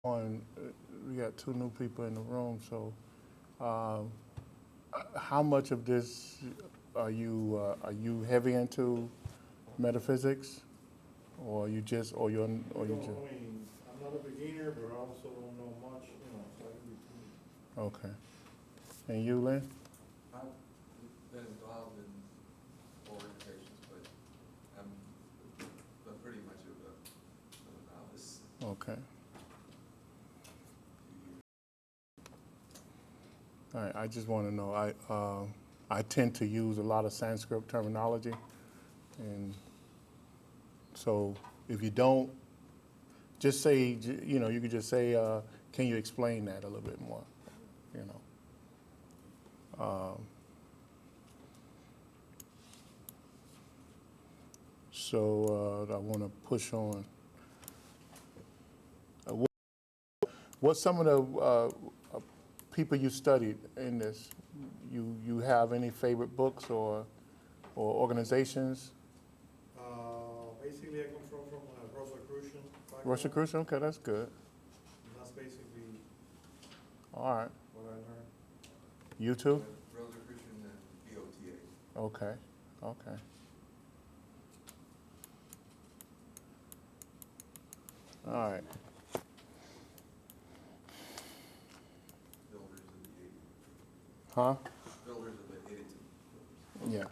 on, we got two new people in the room, so how much of this are you heavy into metaphysics, or you just, or you're, or you I just? mean, I'm not a beginner, but I also don't know much, so in between. Okay. And you, Lynn? I've been involved in organizations, but I'm pretty much of a novice. Okay. All right, I just want to know, I tend to use a lot of Sanskrit terminology, and so if you don't, just say, you could just say, can you explain that a little bit more, So I want to push on. What's some of the people you studied in this? You have any favorite books or organizations? Basically, I come from a Rosicrucian background. Rosicrucian, okay, that's good. And that's basically All right. what I learned. You too? Rosicrucian and BOTA. Okay, okay. All right. Builders of the 80s. Huh? Builders of the 80s. Yeah.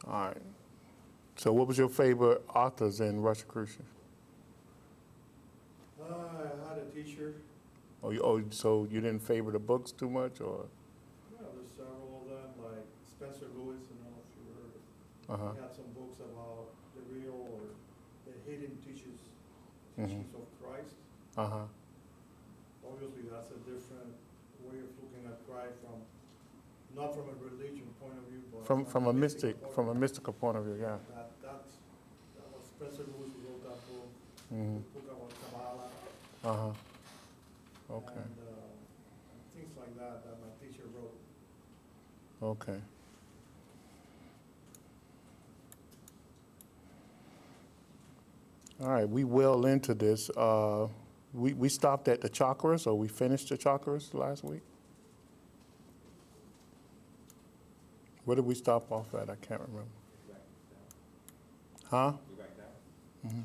All right. So what was your favorite authors in Rosicrucian? I had a teacher. So you didn't favor the books too much, or? Yeah, there's several of them, like Spencer Lewis, I don't know if you heard. Uh-huh. He had some books about the real or the hidden teachings of Christ. Uh-huh. Obviously, that's a different way of looking at Christ not from a religion point of view, but From a mystical point of view, yeah. That was Spencer Lewis who wrote that book. Mm-hmm. The book about Kabbalah. Uh-huh. Okay. And things like that my teacher wrote. Okay. All right, we well into this. We stopped at the chakras, or we finished the chakras last week? Where did we stop off at? I can't remember. Huh? Mm-hmm.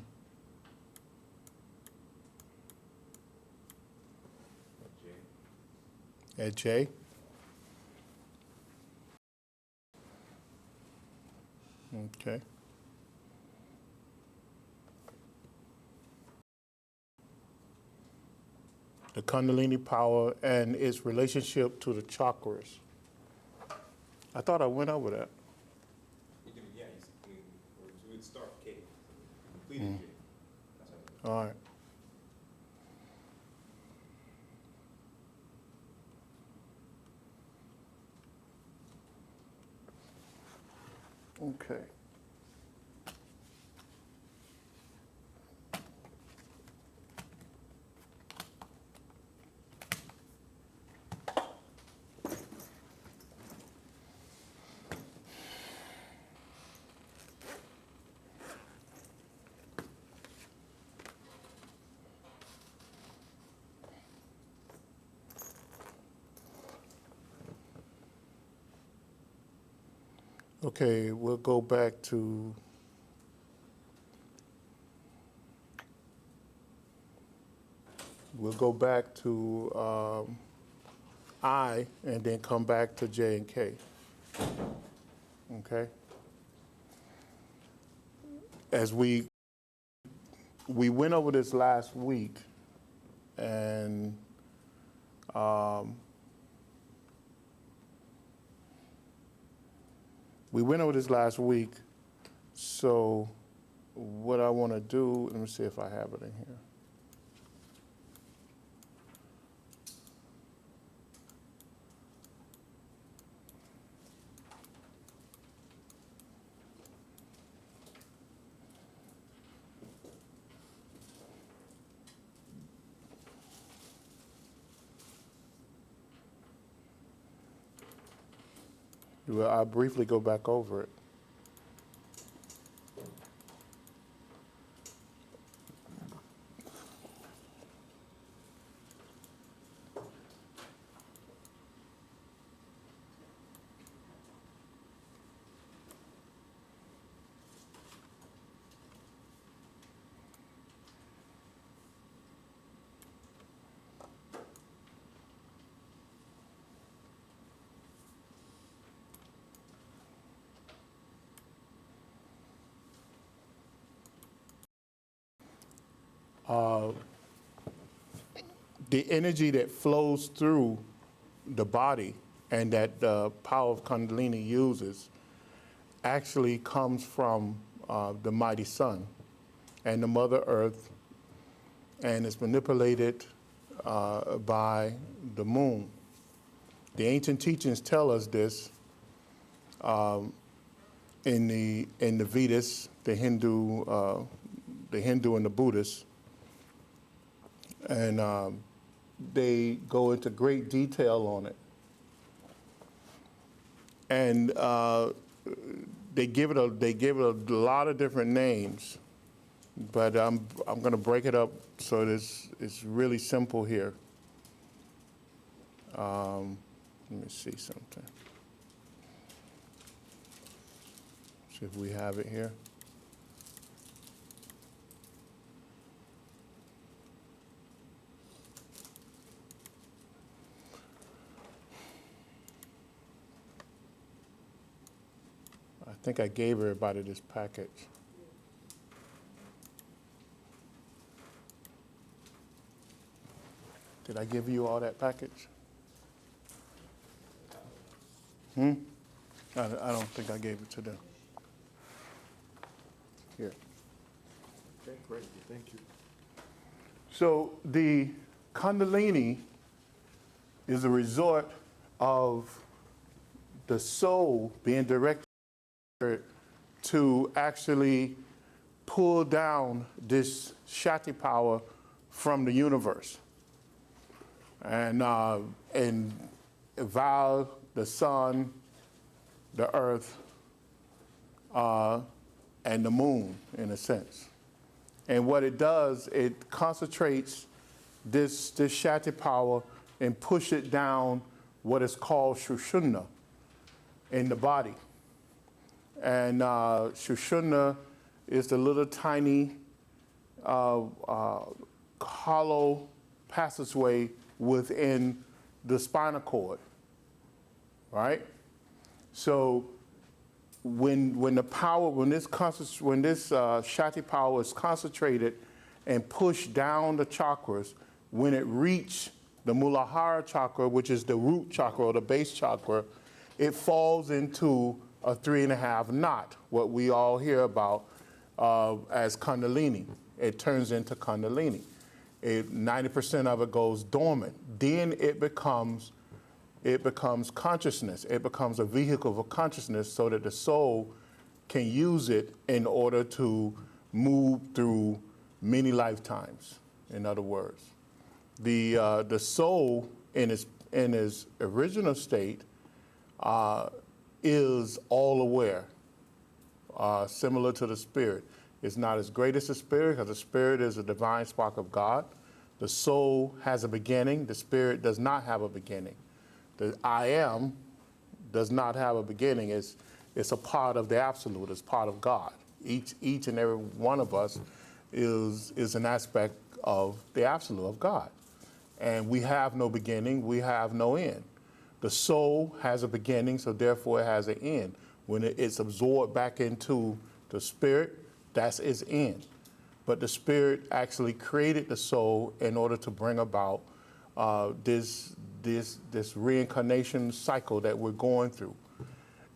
At J? Okay. The Kundalini power and its relationship to the chakras. I thought I went over that. You did, yeah. We would start K. Completed J. That's how All right. Okay. Okay, we'll go back to I, and then come back to J and K. Okay? As we went over this last week, and so what I want to do, let me see if I have it in here. Well, I'll briefly go back over it. the energy that flows through the body and that the power of Kundalini uses actually comes from the mighty sun and the Mother Earth, and is manipulated by the moon. The ancient teachings tell us this in the Vedas, the Hindu and the Buddhist, and they go into great detail on it. And they give it a lot of different names, but I'm going to break it up so it's really simple here. Let me see something. See if we have it here. I think I gave everybody this package. Did I give you all that package? I don't think I gave it to them. Here. Okay, great, thank you. So the Kundalini is a result of the soul being directed to actually pull down this Shakti power from the universe, and vow the sun, the earth, and the moon, in a sense. And what it does, it concentrates this Shakti power and push it down what is called Shushumna in the body. And Shushumna is the little tiny hollow passageway within the spinal cord, right? So when this Shakti power is concentrated and pushed down the chakras, when it reaches the Muladhara chakra, which is the root chakra or the base chakra, it falls into a 3.5 knot, what we all hear about as Kundalini. It turns into Kundalini. 90% of it goes dormant. Then it becomes consciousness. It becomes a vehicle for consciousness so that the soul can use it in order to move through many lifetimes, in other words. The soul in its original state is all aware, similar to the spirit. It's not as great as the spirit, because the spirit is a divine spark of God. The soul has a beginning. The spirit does not have a beginning. The I am does not have a beginning. It's a part of the absolute. It's part of God. Each and every one of us is an aspect of the absolute, of God. And we have no beginning. We have no end. The soul has a beginning, so therefore it has an end. When it's absorbed back into the spirit, that's its end. But the spirit actually created the soul in order to bring about this reincarnation cycle that we're going through.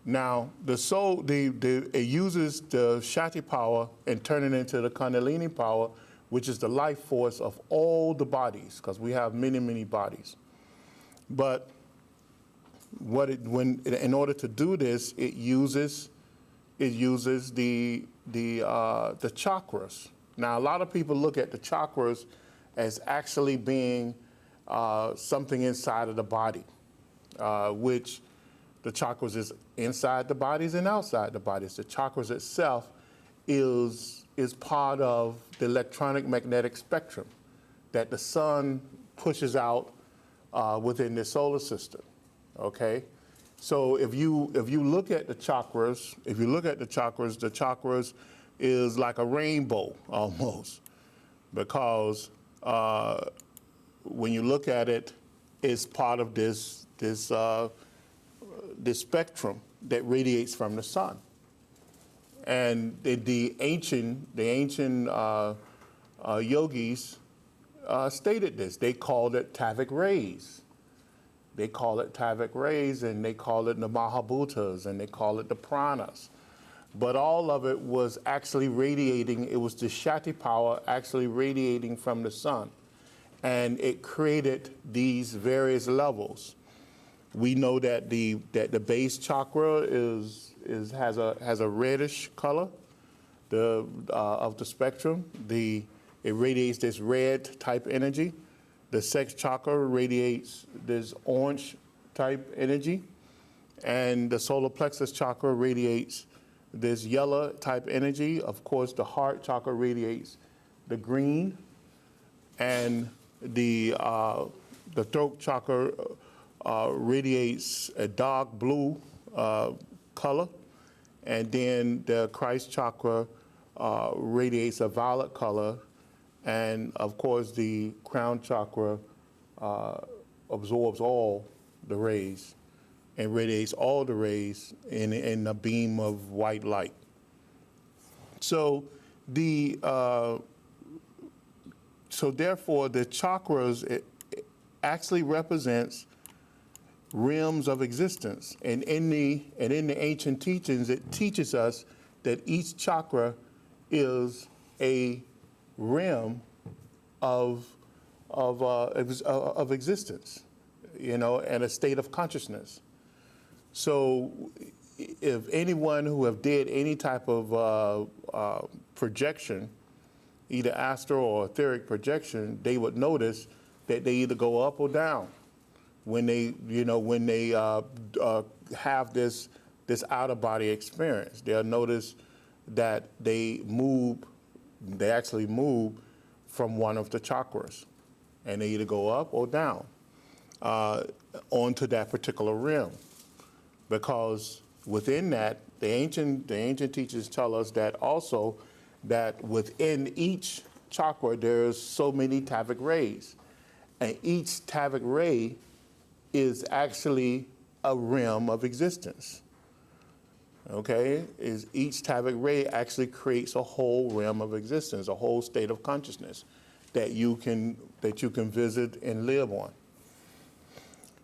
Now, the soul, it uses the Shakti power and turn it into the Kundalini power, which is the life force of all the bodies, because we have many, many bodies. But in order to do this, it uses the chakras. Now, a lot of people look at the chakras as actually being something inside of the body, which the chakras is inside the bodies and outside the bodies. The chakras itself is part of the electronic magnetic spectrum that the sun pushes out within the solar system. Okay, so if you look at the chakras, the chakras is like a rainbow almost, because when you look at it, it's part of this spectrum that radiates from the sun. And the ancient yogis stated this. They called it Tavic rays. They call it Tavic rays, and they call it the Mahabhutas, and they call it the pranas. But all of it was actually radiating. It was the Shakti power actually radiating from the sun. And it created these various levels. We know that the base chakra has a reddish color of the spectrum. It radiates this red type energy. The sex chakra radiates this orange type energy. And the solar plexus chakra radiates this yellow type energy. Of course, the heart chakra radiates the green. And the throat chakra radiates a dark blue color. And then the Christ chakra radiates a violet color. And of course, the crown chakra absorbs all the rays and radiates all the rays in a beam of white light. So therefore, the chakras it actually represents realms of existence. And in the ancient teachings, it teaches us that each chakra is a realm of existence, and a state of consciousness. So, if anyone who have did any type of projection, either astral or etheric projection, they would notice that they either go up or down when they have this out of body experience. They'll notice that they actually move from one of the chakras, and they either go up or down onto that particular realm. Because within that, the ancient teachers tell us that also that within each chakra there's so many Tavic rays, and each Tavic ray is actually a realm of existence. Okay, each Tavic ray actually creates a whole realm of existence, a whole state of consciousness that you can visit and live on.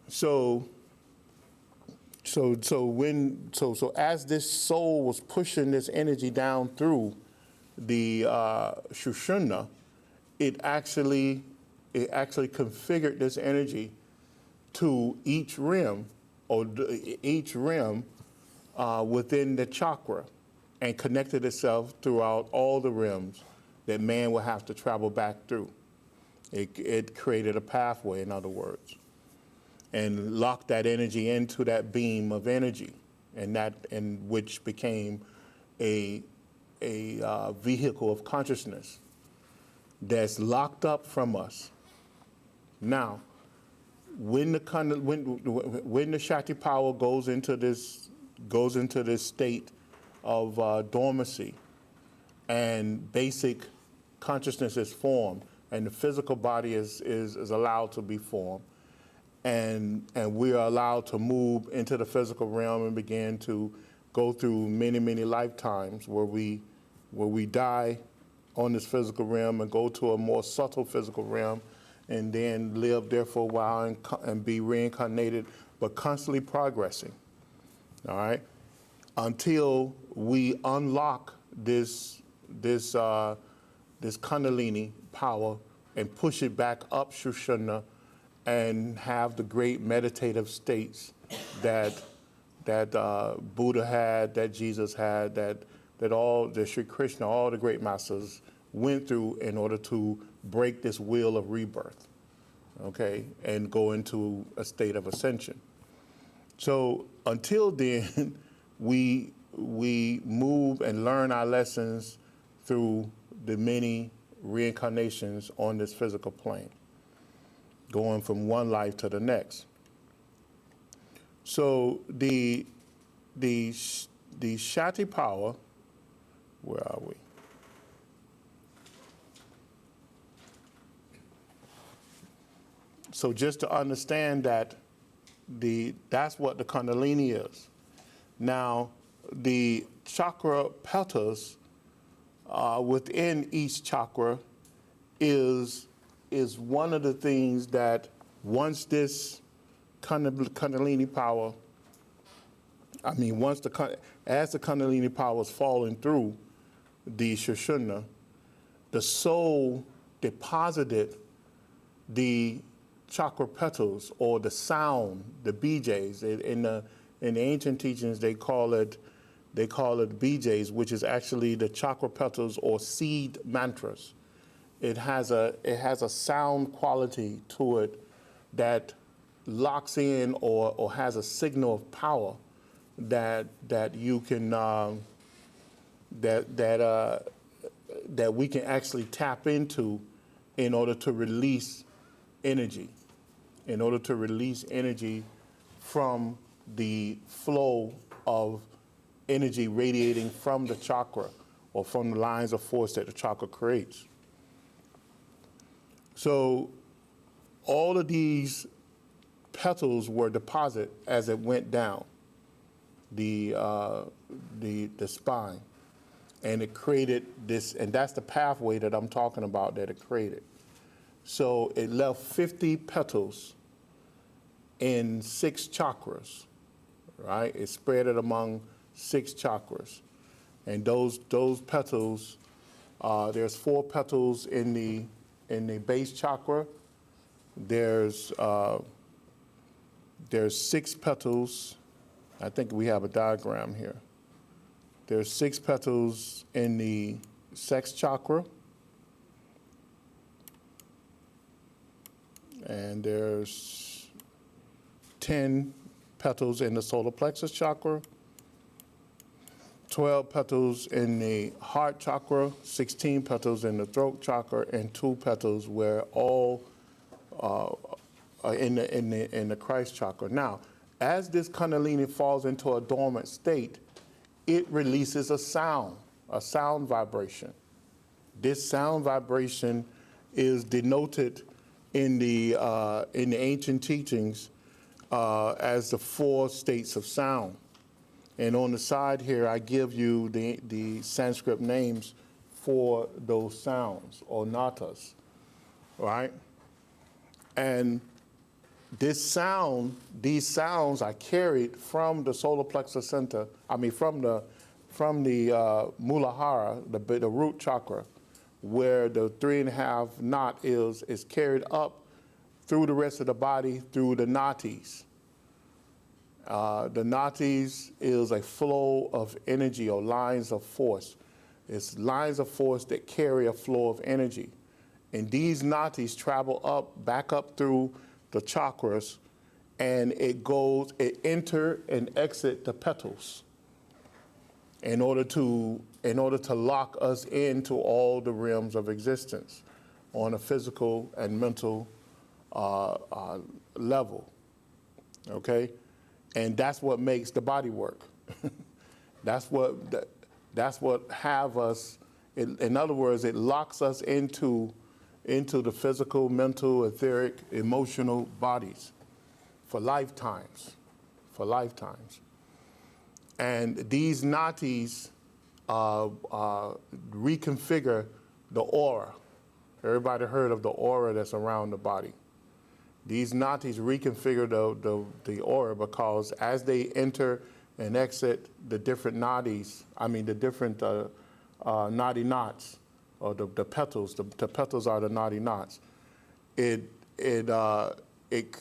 So as this soul was pushing this energy down through the Shushumna, it actually configured this energy to each rim within the chakra, and connected itself throughout all the rims that man will have to travel back through. It created a pathway, in other words, and locked that energy into that beam of energy, and which became a vehicle of consciousness that's locked up from us. Now, when the Shakti power goes into this state of dormancy, and basic consciousness is formed, and the physical body is allowed to be formed, and we are allowed to move into the physical realm and begin to go through many, many lifetimes where we die on this physical realm and go to a more subtle physical realm, and then live there for a while and be reincarnated, but constantly progressing. All right, until we unlock this Kundalini power and push it back up Shushumna, and have the great meditative states that Buddha had, that Jesus had, that all the Sri Krishna, all the great masters went through in order to break this wheel of rebirth, okay, and go into a state of ascension. So until then, we move and learn our lessons through the many reincarnations on this physical plane, going from one life to the next. So the Shakti power, where are we? So just to understand that that's what the Kundalini is. Now, the chakra petals within each chakra is one of the things that once this Kundalini power, as the Kundalini power is falling through the Sushumna, the soul deposited the chakra petals, or the sound, the BJs. In the ancient teachings, they call it BJs, which is actually the chakra petals or seed mantras. It has a sound quality to it that locks in or has a signal of power that you can that we can actually tap into in order to release energy, from the flow of energy radiating from the chakra or from the lines of force that the chakra creates. So all of these petals were deposited as it went down the spine, and it created this, and that's the pathway that I'm talking about that it created. So it left 50 petals in 6 chakras, right? It spread it among 6 chakras, and those petals, there's 4 petals in the base chakra. There's 6 petals. I think we have a diagram here. There's 6 petals in the sex chakra, and there's 10 petals in the solar plexus chakra, 12 petals in the heart chakra, 16 petals in the throat chakra, and 2 petals where all in the Christ chakra. Now, as this Kundalini falls into a dormant state, it releases a sound vibration. This sound vibration is denoted in the ancient teachings as the 4 states of sound. And on the side here, I give you the Sanskrit names for those sounds, or natas, right? And these sounds are carried from the solar plexus center, from the Muladhara, the root chakra, where the 3.5 knot is carried up through the rest of the body, through the nadis. The nadis is a flow of energy, or lines of force. It's lines of force that carry a flow of energy. And these nadis travel back up through the chakras, and it enter and exit the petals in order to lock us into all the realms of existence on a physical and mental level, okay? And that's what makes the body work. That's what have us, in other words, it locks us into the physical, mental, etheric, emotional bodies for lifetimes. And these nadis reconfigure the aura. Everybody heard of the aura that's around the body. These nadis reconfigure the aura, because as they enter and exit the different nadis, the different nadi knots, or the petals. The petals are the nadi knots. It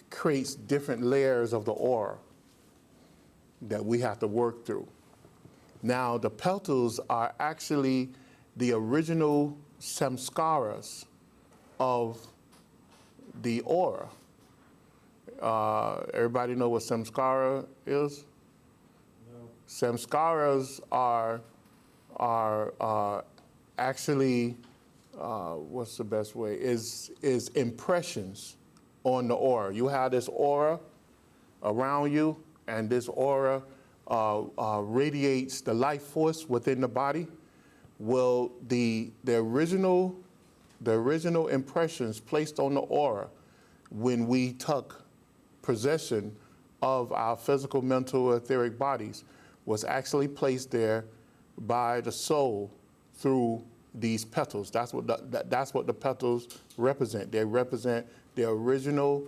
creates different layers of the aura that we have to work through. Now, the petals are actually the original samskaras of the aura. Everybody know what samskara is? No. Samskaras are actually, what's the best way, is impressions on the aura. You have this aura around you, and this aura radiates the life force within the body. Well, the original impressions placed on the aura when we took possession of our physical, mental, etheric bodies was actually placed there by the soul through these petals. That's what that's what the petals represent. They represent the original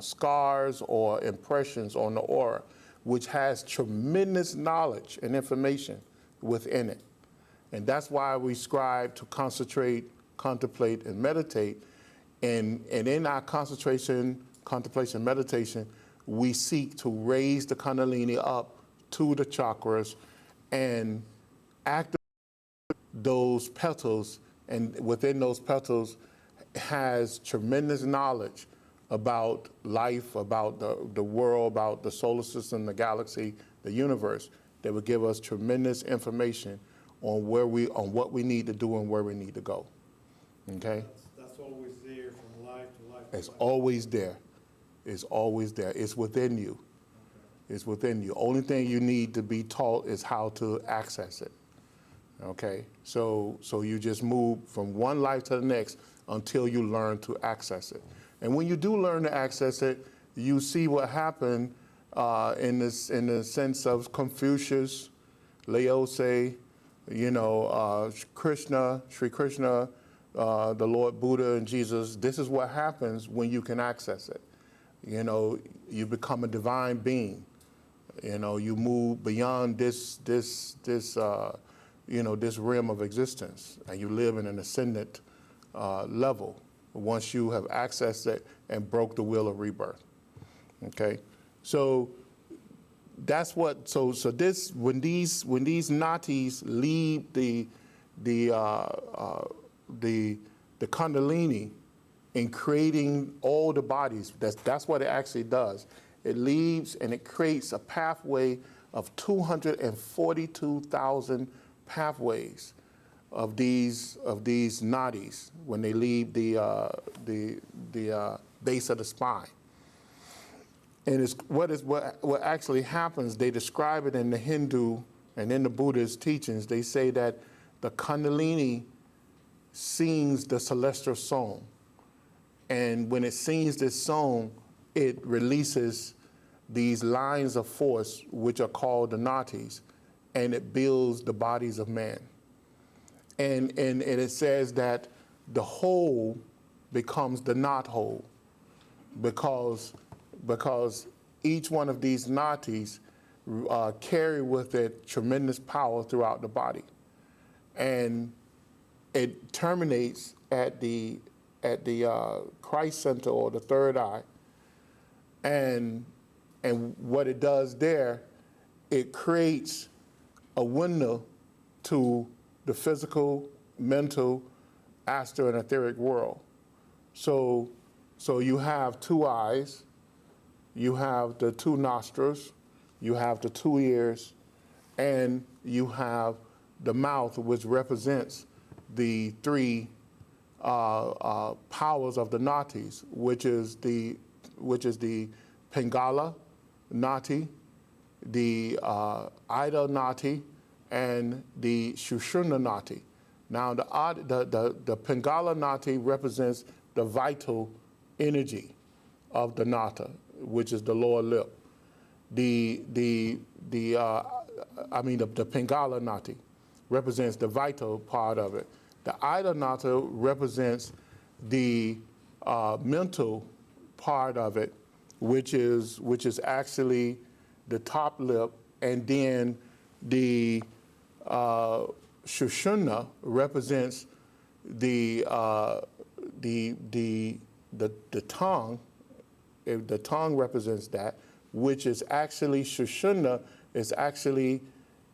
scars or impressions on the aura, which has tremendous knowledge and information within it. And that's why we strive to concentrate, contemplate, and meditate. And in our concentration, contemplation, meditation, we seek to raise the Kundalini up to the chakras and activate those petals. And within those petals has tremendous knowledge about life, about the world, about the solar system, the galaxy, the universe, that would give us tremendous information on what we need to do and where we need to go. Okay? That's always there from life to life. It's always there. It's always there. It's within you. It's within you. Only thing you need to be taught is how to access it. Okay? So you just move from one life to the next until you learn to access it. And when you do learn to access it, you see what happened in the sense of Confucius, Laozi, Krishna, Sri Krishna, the Lord Buddha and Jesus. This is what happens when you can access it. You become a divine being. You move beyond this realm of existence, and you live in an ascendant level once you have accessed it and broke the wheel of rebirth. Okay, so that's what. So this when these nadis leave the Kundalini in creating all the bodies, that's what it actually does. It leaves and it creates a pathway of 242,000 pathways of these nadis when they leave the base of the spine. And it's what actually happens. They describe it in the Hindu and in the Buddhist teachings. They say that the Kundalini sings the celestial song, and when it sings this song, it releases these lines of force, which are called the nadis, and it builds the bodies of man. And it says that the whole becomes the not whole, because each one of these nadis carry with it tremendous power throughout the body, and it terminates at the Christ center, or the third eye, and what it does there, it creates a window to the physical, mental, astral, and etheric world. So you have two eyes, you have the two nostrils, you have the two ears, and you have the mouth, which represents the three powers of the nadis, which is the Pingala nati, the Ida nati, and the Shushuna nati. Now the Pingala nati represents the vital energy of the nata, which is the lower lip. The Pingala nati represents the vital part of it. The Ida nata represents the mental part of it, which is actually the top lip, and then the Shushuna represents the tongue. The tongue represents that, which is actually Shushuna is actually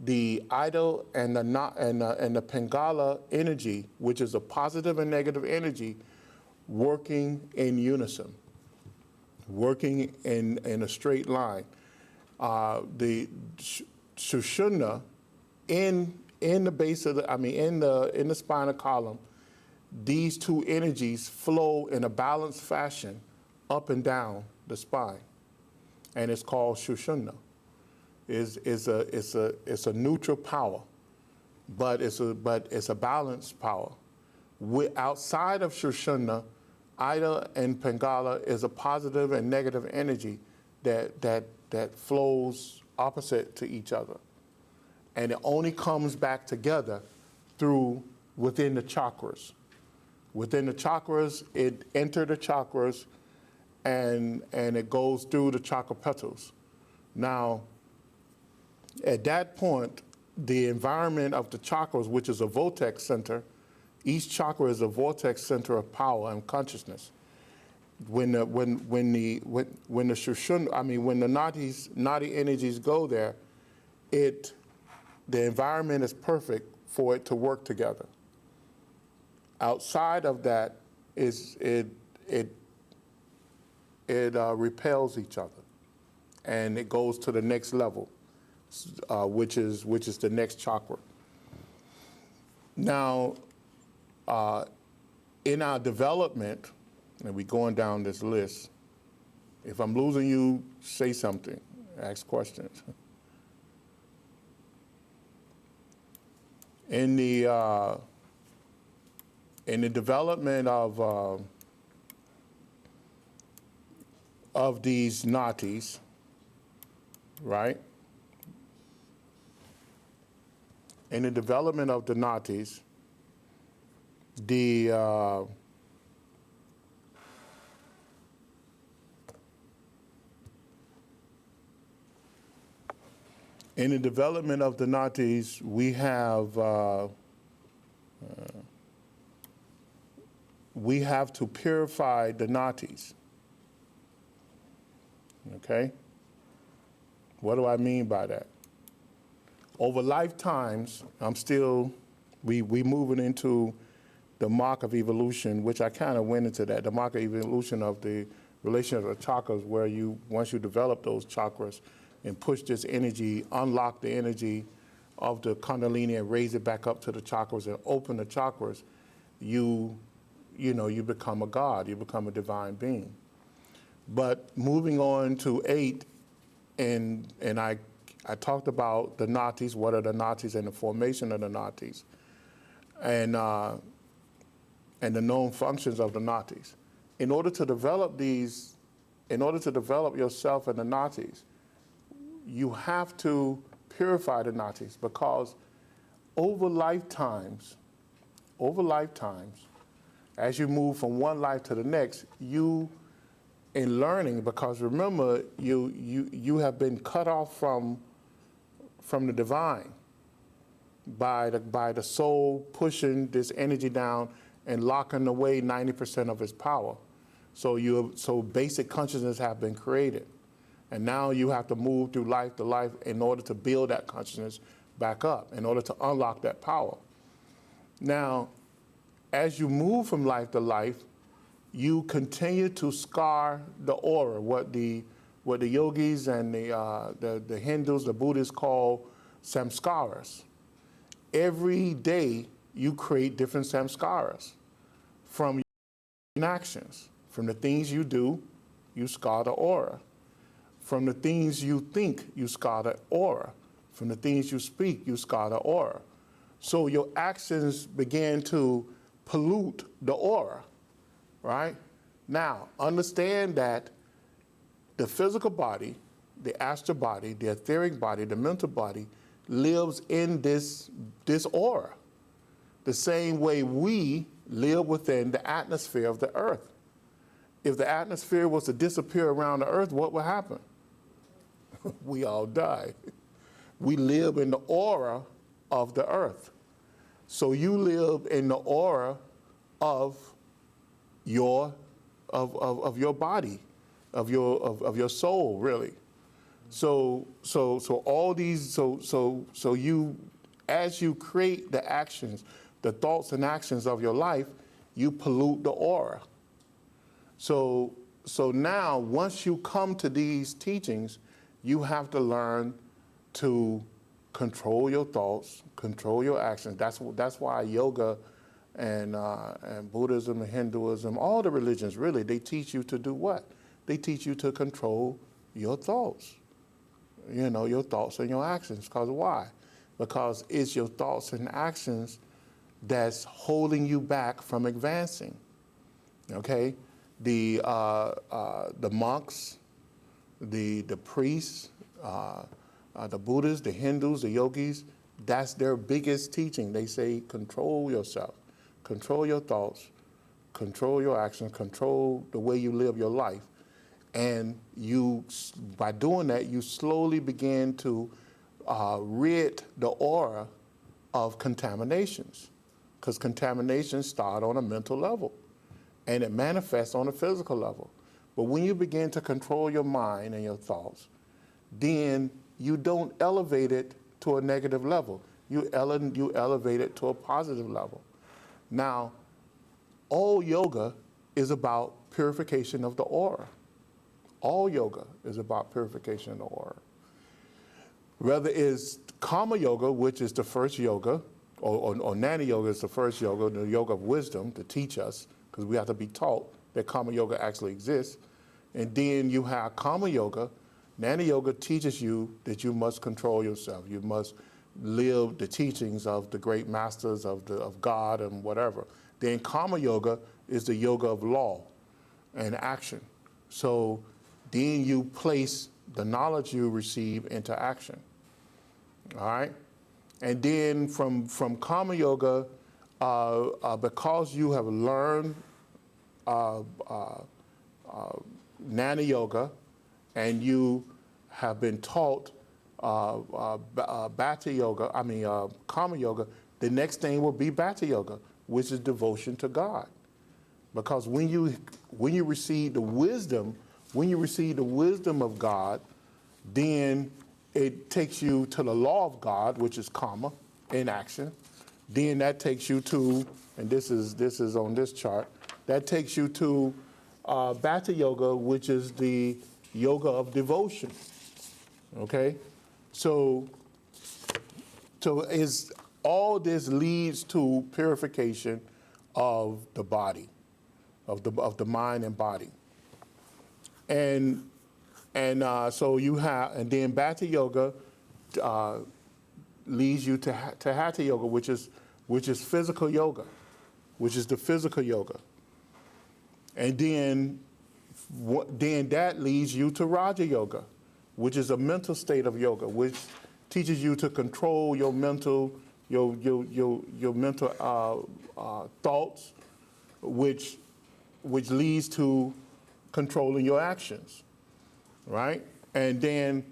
the idol and the Pingala energy, which is a positive and negative energy, working in unison, working in a straight line. The Shushuna in the base of in the spinal column, these two energies flow in a balanced fashion up and down the spine, and it's called Shushuna. It's a neutral power, but it's a balanced power. Outside of Shushuna, Ida and Pingala is a positive and negative energy that flows opposite to each other. And it only comes back together through within the chakras. Within the chakras, it enters the chakras and it goes through the chakra petals. Now, at that point, the environment of the chakras, which is a vortex center, each chakra is a vortex center of power and consciousness. When the shushun, when the nadi energies go there, the environment is perfect for it to work together. Outside of that, it repels each other, and it goes to the next level, which is the next chakra. Now, in our development, and we're going down this list. If I'm losing you, say something, ask questions. In the development of these nadis, right? In the development of the nadis, in the development of the nadis, we have to purify the nadis. Okay? What do I mean by that? Over lifetimes, we moving into the mark of evolution, which I kind of went into that, the mark of evolution of the relation of the chakras, where once you develop those chakras and push this energy, unlock the energy of the Kundalini and raise it back up to the chakras and open the chakras, you become a god, you become a divine being. But moving on to 8, and I talked about the nadis, what are the nadis and the formation of the nadis, and the known functions of the nadis. In order to develop yourself and the nadis, you have to purify the nadis, because over lifetimes, as you move from one life to the next, in learning, because remember, you have been cut off from the divine by the soul pushing this energy down and locking away 90% of its power. So basic consciousness have been created. And now you have to move through life to life in order to build that consciousness back up, in order to unlock that power. Now, as you move from life to life, you continue to scar the aura, what the yogis and the Hindus, the Buddhists call samskaras. Every day you create different samskaras from your actions. From the things you do, you scar the aura. From the things you think, you scar the aura. From the things you speak, you scar the aura. So your actions begin to pollute the aura, right? Now, understand that the physical body, the astral body, the etheric body, the mental body, lives in this aura, the same way we live within the atmosphere of the earth. If the atmosphere was to disappear around the earth, what would happen? We all die. We live in the aura of the earth. So you live in the aura of your body, of your soul, really. So all these, you, as you create the actions, the thoughts and actions of your life, you pollute the aura. So now, once you come to these teachings, you have to learn to control your thoughts, control your actions. That's why yoga and Buddhism and Hinduism, all the religions really, they teach you to do what? They teach you to control your thoughts. Your thoughts and your actions. Because why? Because it's your thoughts and actions that's holding you back from advancing. Okay? The monks, the priests, the Buddhists, the Hindus, the yogis, That's their biggest teaching. They say control yourself, control your thoughts, control your actions, control the way you live your life. And you, by doing that, you slowly begin to rid the aura of contaminations, because contaminations start on a mental level and it manifests on a physical level. But when you begin to control your mind and your thoughts, then you don't elevate it to a negative level. You elevate it to a positive level. Now, all yoga is about purification of the aura. All yoga is about purification of the aura. Whether it's Karma Yoga, which is the first yoga, or Nani Yoga is the first yoga, the yoga of wisdom to teach us, because we have to be taught that Karma Yoga actually exists. And then you have Karma Yoga. Nani Yoga teaches you that you must control yourself. You must live the teachings of the great masters of God and whatever. Then Karma Yoga is the yoga of law and action. So then you place the knowledge you receive into action. All right? And then from Karma Yoga, because you have learned Nani Yoga and you have been taught Bhakti Yoga, Karma Yoga, the next thing will be Bhakti Yoga, which is devotion to God. Because when you receive the wisdom, of God, then it takes you to the law of God, which is karma in action. Then that takes you to, and this is on this chart, that takes you to Bhakti Yoga, which is the yoga of devotion. Okay, so all this leads to purification of the body, of the mind and body. And so you have, and then Bhakti Yoga leads you to Hatha Yoga, which is physical yoga, which is the physical yoga. And then that leads you to Raja Yoga, which is a mental state of yoga, which teaches you to control your mental thoughts, which leads to controlling your actions, right? And then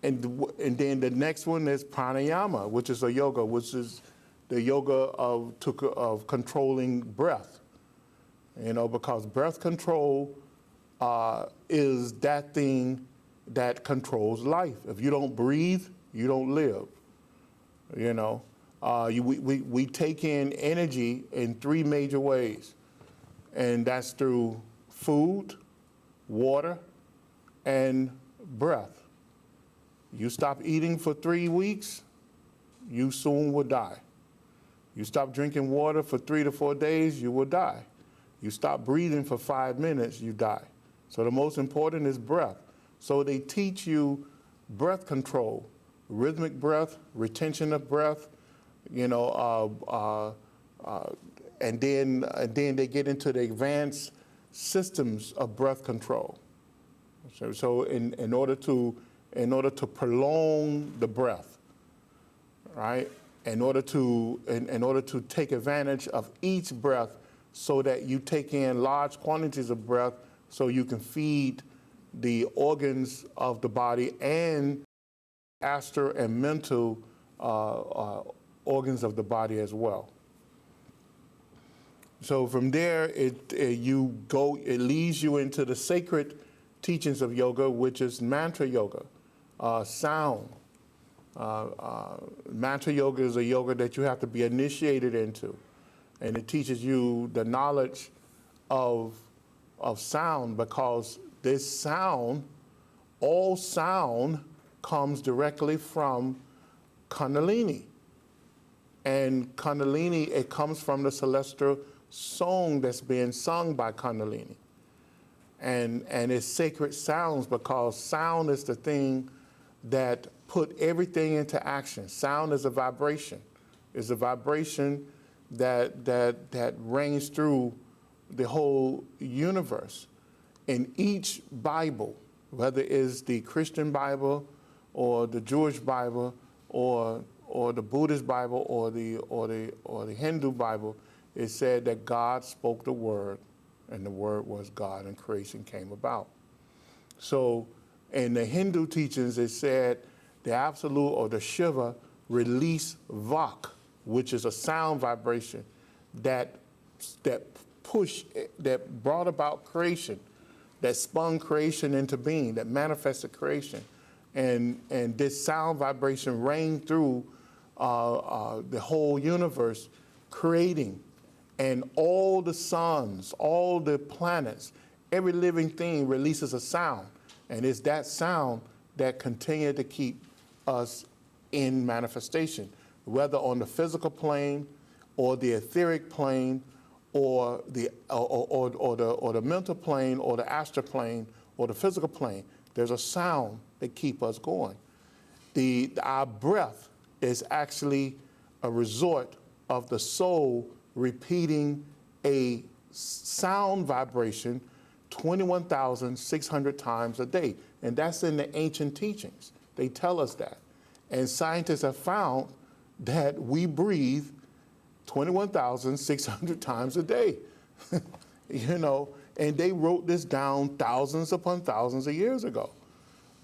the next one is pranayama, which is a yoga, which is the yoga of controlling breath. Because breath control is that thing that controls life. If you don't breathe, you don't live. We take in energy in three major ways, and that's through food, water, and breath. You stop eating for 3 weeks, you soon will die. You stop drinking water for 3 to 4 days, you will die. You stop breathing for 5 minutes, you die. So the most important is breath. So they teach you breath control, rhythmic breath, retention of breath, and then they get into the advanced systems of breath control. So in order to prolong the breath, right? In order to take advantage of each breath, so that you take in large quantities of breath, so you can feed the organs of the body and astral and mental organs of the body as well. So from there, it leads you into the sacred teachings of yoga, which is mantra yoga, sound. Mantra yoga is a yoga that you have to be initiated into, and it teaches you the knowledge of sound, because this sound, all sound comes directly from Kundalini. And Kundalini, it comes from the celestial song that's being sung by Kundalini. And it's sacred sounds, because sound is the thing that put everything into action. Sound is a vibration. It's a vibration that rings through the whole universe. In each Bible, whether it's the Christian Bible or the Jewish Bible or the Buddhist Bible or the Hindu Bible, it said that God spoke the word, and the word was God, and creation came about. So in the Hindu teachings, it said the absolute or the Shiva released Vak, which is a sound vibration that brought about creation, that spun creation into being, that manifested creation. And this sound vibration reigned through the whole universe, creating. And all the suns, all the planets, every living thing releases a sound. And it's that sound that continued to keep us in manifestation, whether on the physical plane or the etheric plane or the mental plane or the astral plane or the physical plane. There's a sound that keeps us going. Our breath is actually a resort of the soul repeating a sound vibration 21,600 times a day. And that's in the ancient teachings. They tell us that. And scientists have found that we breathe 21,600 times a day. You know, and they wrote this down thousands upon thousands of years ago,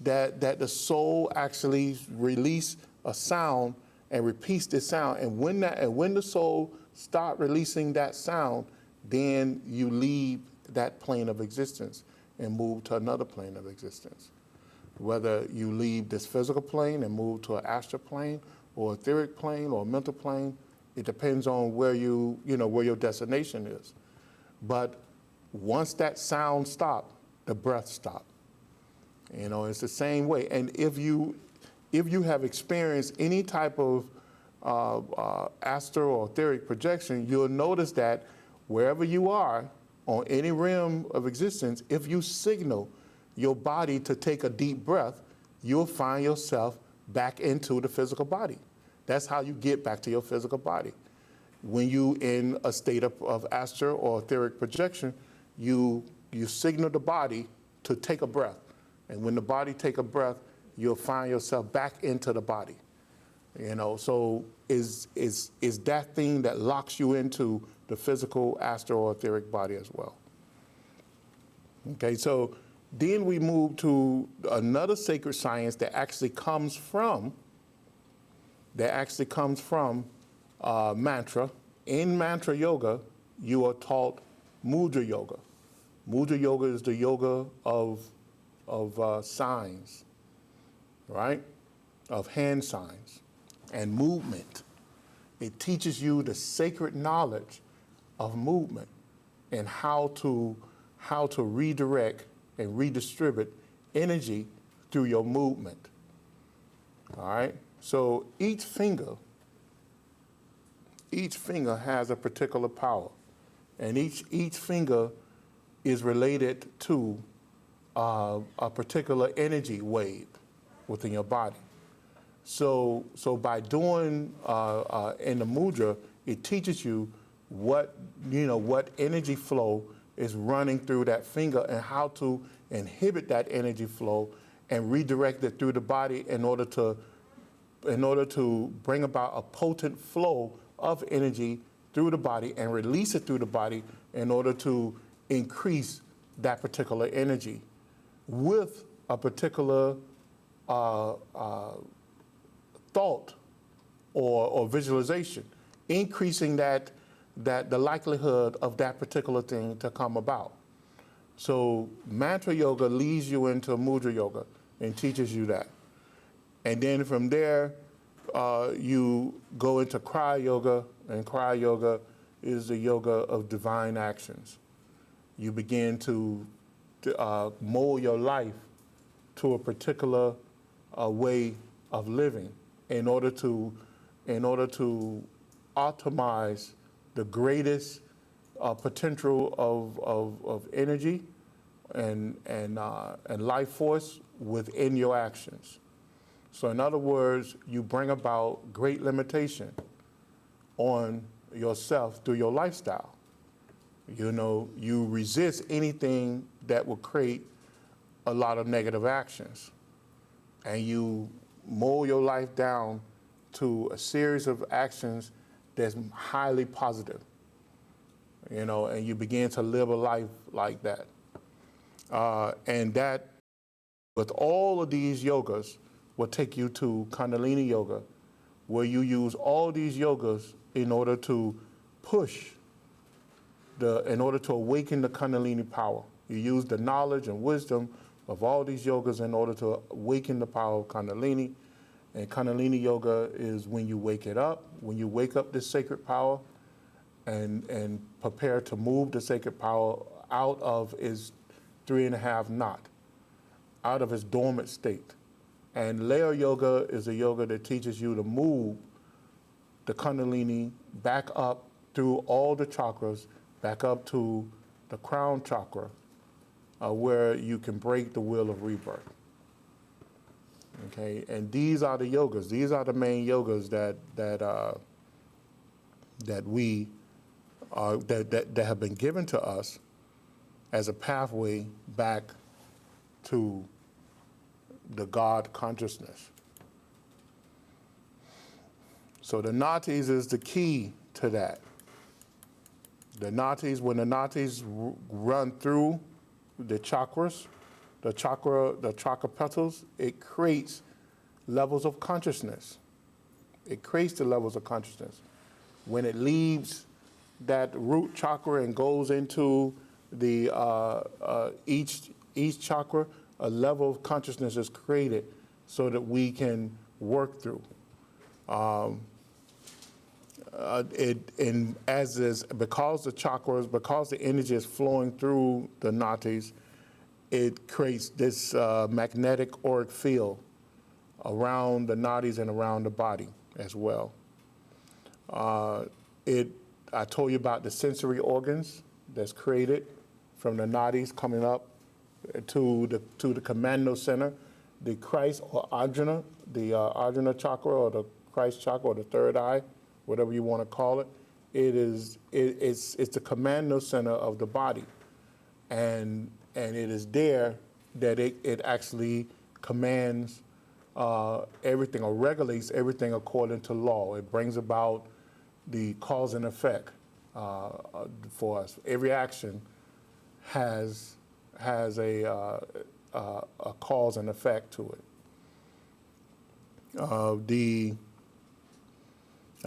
that the soul actually released a sound and repeats this sound. And when the soul start releasing that sound, then you leave that plane of existence and move to another plane of existence. Whether you leave this physical plane and move to an astral plane or etheric plane or mental plane, it depends on where where your destination is. But once that sound stops, the breath stops. You know, it's the same way. And if you have experienced any type of astral or etheric projection, you'll notice that wherever you are on any realm of existence, if you signal your body to take a deep breath, you'll find yourself back into the physical body. That's how you get back to your physical body. When you in a state of astral or etheric projection, you signal the body to take a breath. And when the body take a breath, you'll find yourself back into the body. You know, so is that thing that locks you into the physical, astral, or etheric body as well. Okay, so then we move to another sacred science that actually comes from mantra. In Mantra Yoga, you are taught Mudra Yoga. Mudra Yoga is the yoga of signs, right? Of hand signs and movement. It teaches you the sacred knowledge of movement and how to redirect and redistribute energy through your movement. All right? So each finger has a particular power, and each finger is related to a particular energy wave within your body. So by doing in the mudra, it teaches you what energy flow is running through that finger and how to inhibit that energy flow and redirect it through the body in order to bring about a potent flow of energy through the body and release it through the body in order to increase that particular energy with a particular thought or visualization, increasing that the likelihood of that particular thing to come about. So Mantra Yoga leads you into Mudra Yoga and teaches you that. And then from there, you go into Kriya Yoga, and Kriya Yoga is the yoga of divine actions. You begin to mold your life to a particular way of living in order to optimize the greatest potential of energy and life force within your actions. So in other words, you bring about great limitation on yourself through your lifestyle. You know, you resist anything that will create a lot of negative actions. And you mold your life down to a series of actions that's highly positive, and you begin to live a life like that. And that, with all of these yogas, will take you to Kundalini Yoga, where you use all these yogas in order to in order to awaken the Kundalini power. You use the knowledge and wisdom of all these yogas in order to awaken the power of Kundalini. And Kundalini Yoga is when you wake it up, when you wake up this sacred power and prepare to move the sacred power out of its 3.5 knot, out of its dormant state. And Laya Yoga is a yoga that teaches you to move the Kundalini back up through all the chakras, back up to the crown chakra, where you can break the wheel of rebirth. Okay, and these are the yogas. These are the main yogas that have been given to us as a pathway back to the God consciousness. So the nadis is the key to that. The nadis, when the nadis run through the chakras, the chakra petals, it creates levels of consciousness. It creates the levels of consciousness. When it leaves that root chakra and goes into the each chakra, a level of consciousness is created so that we can work through. Because the energy is flowing through the nadis, it creates this magnetic auric field around the nadis and around the body as well. I told you about the sensory organs that's created from the nadis coming up to the commando center, the Christ or Ajna, the Ajna chakra or the Christ chakra or the third eye, whatever you want to call it. It's the commando center of the body, and it is there that it actually commands everything or regulates everything according to law. It brings about the cause and effect for us. Every action has a cause and effect to it.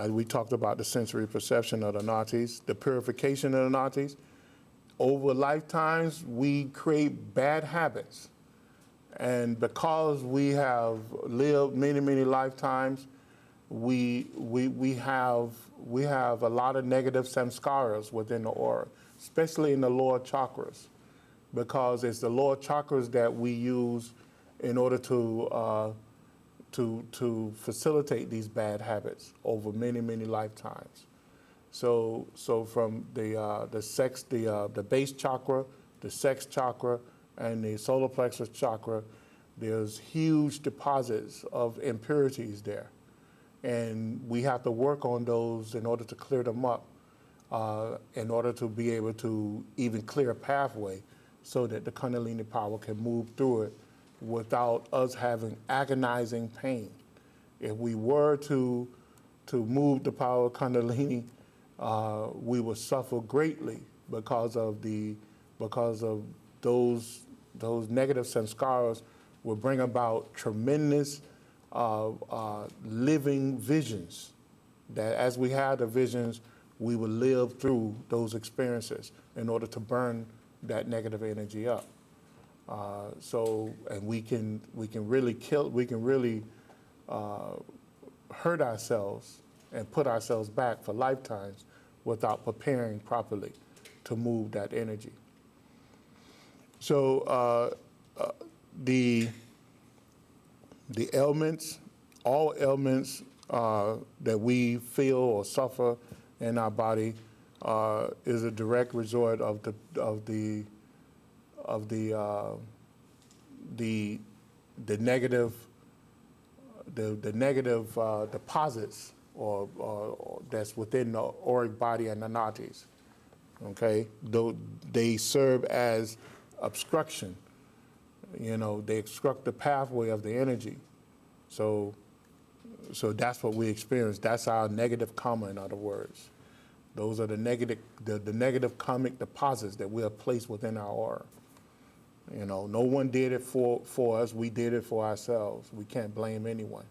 We talked about the sensory perception of the nadis, the purification of the nadis. Over lifetimes, we create bad habits. And because we have lived many, many lifetimes, we have a lot of negative samskaras within the aura, especially in the lower chakras, because it's the lower chakras that we use in order to facilitate these bad habits over many, many lifetimes. So from the base chakra, the sex chakra, and the solar plexus chakra, there's huge deposits of impurities there. And we have to work on those in order to clear them up, in order to be able to even clear a pathway so that the Kundalini power can move through it without us having agonizing pain. If we were to move the power of Kundalini, we would suffer greatly because of those negative samskaras will bring about tremendous living visions, that as we have the visions, we will live through those experiences in order to burn that negative energy up. And we can really hurt ourselves and put ourselves back for lifetimes without preparing properly to move that energy. So the ailments, all ailments that we feel or suffer in our body is a direct result of the negative deposits or that's within the auric body and the nadis. Okay, though they serve as obstruction. They obstruct the pathway of the energy. So So that's what we experience. That's our negative karma, in other words. Those are the negative karmic deposits that we have placed within our aura. You know, no one did it for us. We did it for ourselves. We can't blame anyone.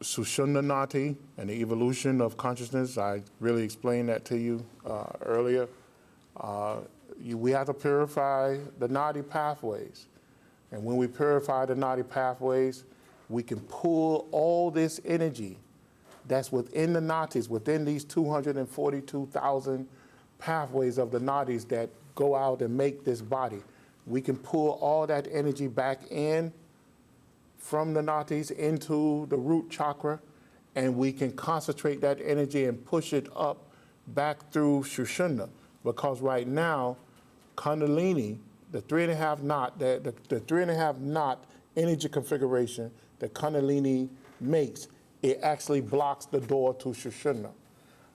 Sushumna Nati and the evolution of consciousness, I really explained that to you earlier. We have to purify the nadi pathways. And when we purify the nadi pathways, we can pull all this energy that's within the nadis, within these 242,000 pathways of the nadis that go out and make this body. We can pull all that energy back in from the nadis into the root chakra, and we can concentrate that energy and push it up back through Sushumna. Because right now, Kundalini, the 3.5 knot, the 3.5 knot energy configuration that Kundalini makes, it actually blocks the door to Sushumna.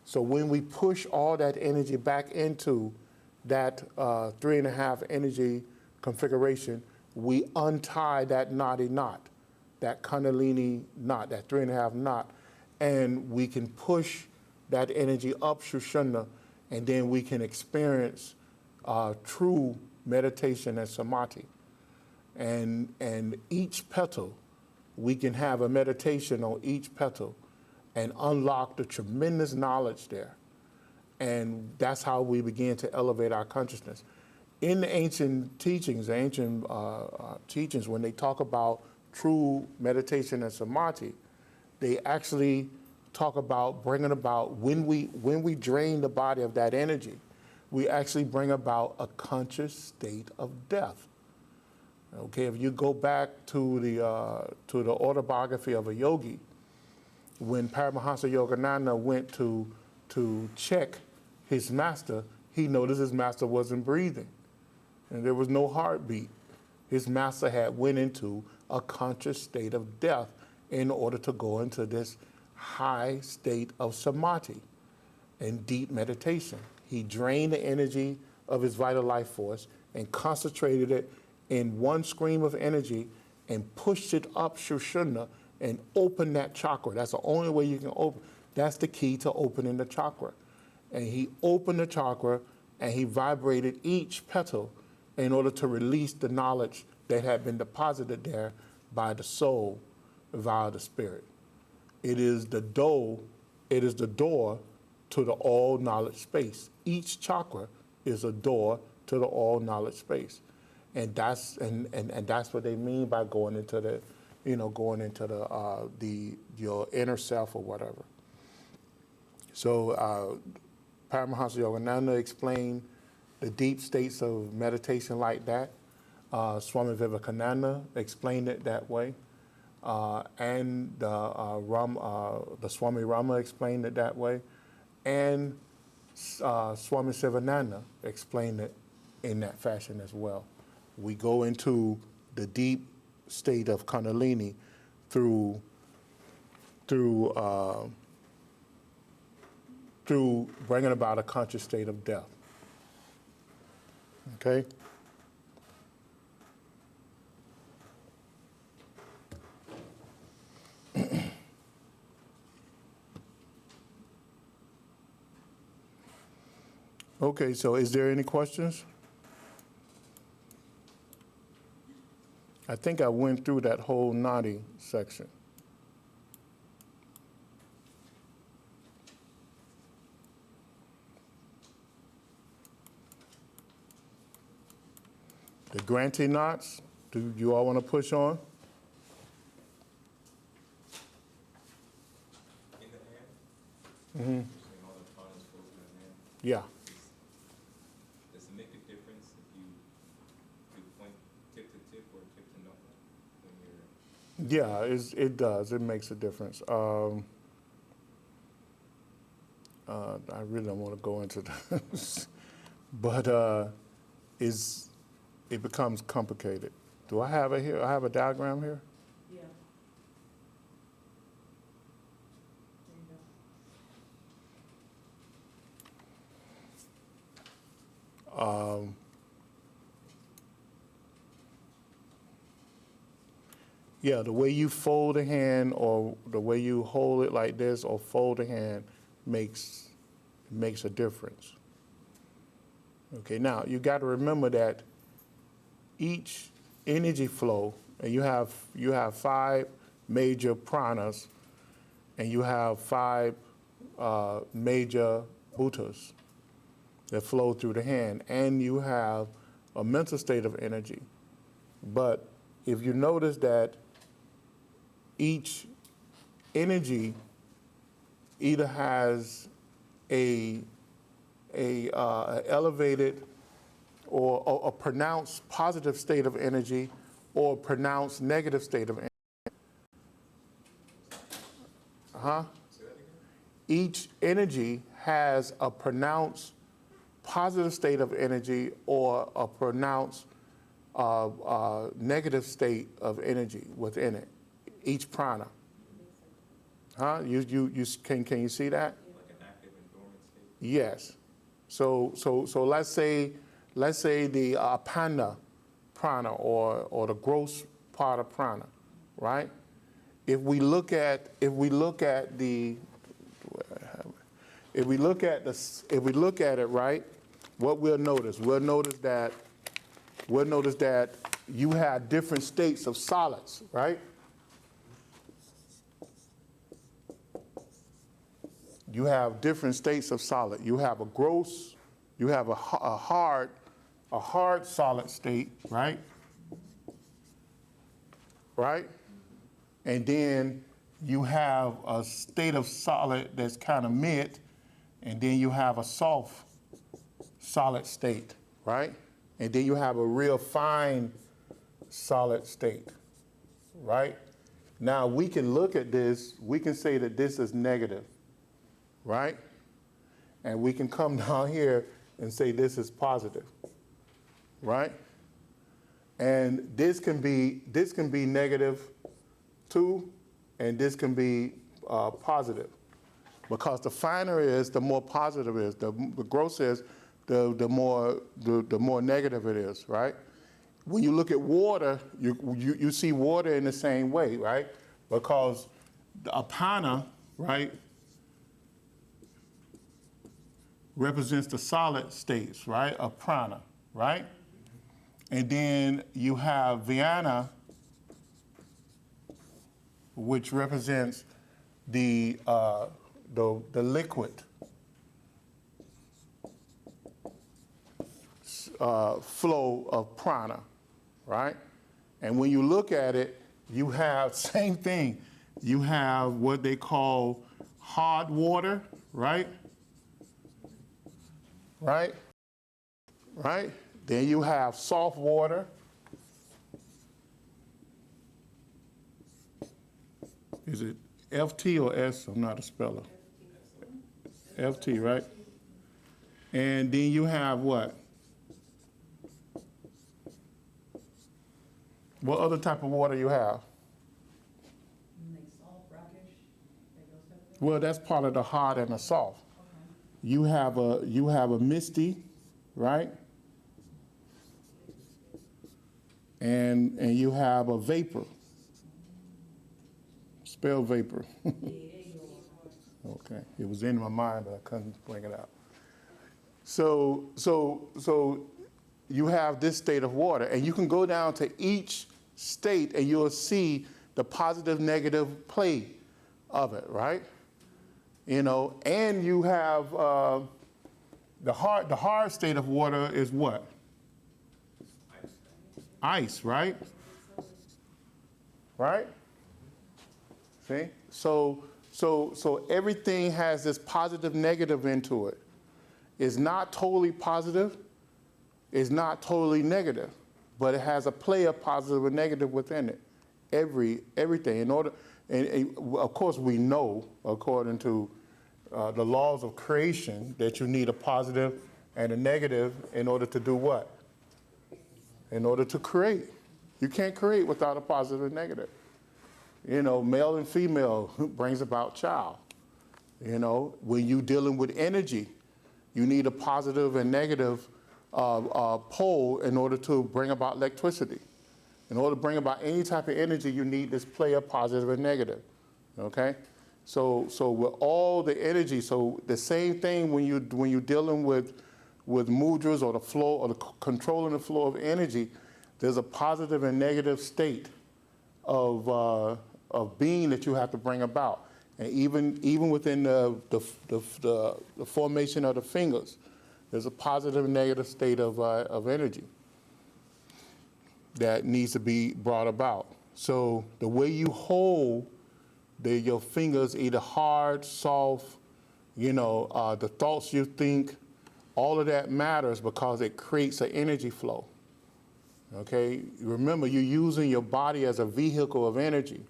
So when we push all that energy back into that 3.5 energy configuration, we untie that nadi knot, that Kundalini knot, that 3.5 knot, and we can push that energy up Sushumna, and then we can experience true meditation and samadhi. And each petal, we can have a meditation on each petal and unlock the tremendous knowledge there. And that's how we begin to elevate our consciousness. In the ancient teachings, when they talk about true meditation and samadhi, they actually talk about bringing about, when we drain the body of that energy, we actually bring about a conscious state of death. Okay, if you go back to the autobiography of a yogi, when Paramahansa Yogananda went to check his master, he noticed his master wasn't breathing, and there was no heartbeat. His master had went into a conscious state of death in order to go into this high state of samadhi and deep meditation. He drained the energy of his vital life force and concentrated it in one stream of energy and pushed it up Sushumna and opened that chakra. That's the only way you can open. That's the key to opening the chakra. And he opened the chakra and he vibrated each petal in order to release the knowledge that had been deposited there by the soul via the spirit. It is the door to the all knowledge space. Each chakra is a door to the all knowledge space. And that's what they mean by going into your inner self or whatever. So Paramahansa Yogananda explained the deep states of meditation like that. Swami Vivekananda explained it that way. And the Swami Rama explained it that way. And Swami Sivananda explained it in that fashion as well. We go into the deep state of Kundalini through bringing about a conscious state of death. Okay? Okay, so is there any questions? I think I went through that whole nadi section. The grantee knots, do you all want to push on? In the hand? Mm-hmm. You're saying all the prana's flow through the hand? Yeah. Does it make a difference if you point tip to tip or tip to knuckle when you're... Yeah, it does. It makes a difference. I really don't want to go into this, but it becomes complicated. Do I have it here? I have a diagram here? Yeah. There you go. Yeah, the way you fold a hand or the way you hold it like this or fold a hand makes a difference. Okay, now you got to remember that each energy flow, and you have 5 major pranas, and you have 5 major bhutas that flow through the hand, and you have a mental state of energy. But if you notice that each energy either has a elevated or a pronounced positive state of energy or a pronounced negative state of energy. Each energy has a pronounced positive state of energy or a pronounced negative state of energy within it. Each prana. Can you see that? Like an active and dormant state? Yes. So let's say the apana prana or the gross part of prana, right? If we look at it, right, what we'll notice that you have different states of solids, right? You have different states of solid. You have a gross, you have a hard solid state, right? Right? And then you have a state of solid that's kind of mid, and then you have a soft solid state, right? And then you have a real fine solid state, right? Now we can look at this, we can say that this is negative, right? And we can come down here and say this is positive, right? And this can be negative too, and this can be positive. Because the finer it is, the more positive it is. The gross is, the more negative it is, right? When you look at water, you see water in the same way, right? Because the apana, right, represents the solid states, right, of prana, right? And then you have vyana, which represents the liquid flow of prana, right? And when you look at it, you have same thing. You have what they call hard water, right? Right? Right? Then you have soft water. Is it FT or S? I'm not a speller. FT, right? And then you have what? What other type of water you have? Like soft, brackish, like those type of things? Well, that's part of the hard and the soft. Okay. You have a misty, right? And you have a vapor. Spell vapor. Okay, it was in my mind, but I couldn't bring it out. So you have this state of water, and you can go down to each state, and you'll see the positive, negative play of it, right? You know, and you have the hard state of water is what? Ice, right? Right? See? So everything has this positive, negative into it. It's not totally positive. It's not totally negative, but it has a play of positive and negative within it. Everything. In order, and of course, we know, according to the laws of creation, that you need a positive and a negative in order to do what? In order to create. You can't create without a positive and negative. You know, male and female brings about child. You know, when you're dealing with energy, you need a positive and negative pole in order to bring about electricity. In order to bring about any type of energy, you need this play of positive and negative, okay? So with all the energy, so the same thing when you're dealing with mudras or the flow or controlling the flow of energy, there's a positive and negative state of being that you have to bring about. And even within the formation of the fingers, there's a positive and negative state of energy that needs to be brought about. So the way you hold your fingers, either hard, soft, the thoughts you think, all of that matters because it creates an energy flow. Okay, remember you're using your body as a vehicle of energy.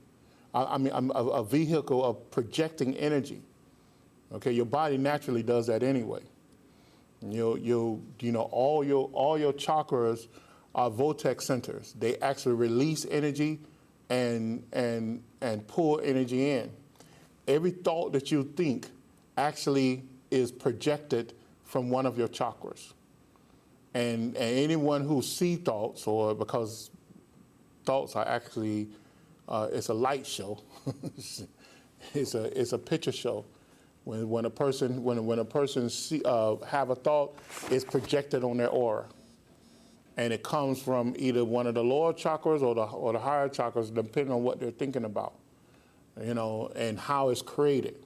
A vehicle of projecting energy. Okay, your body naturally does that anyway. All your chakras are vortex centers. They actually release energy and pull energy in. Every thought that you think actually is projected from one of your chakras. And anyone who sees thoughts, or because thoughts are actually, it's a light show. it's a picture show. When a person have a thought, it's projected on their aura, and it comes from either one of the lower chakras or the higher chakras, depending on what they're thinking about, and how it's created.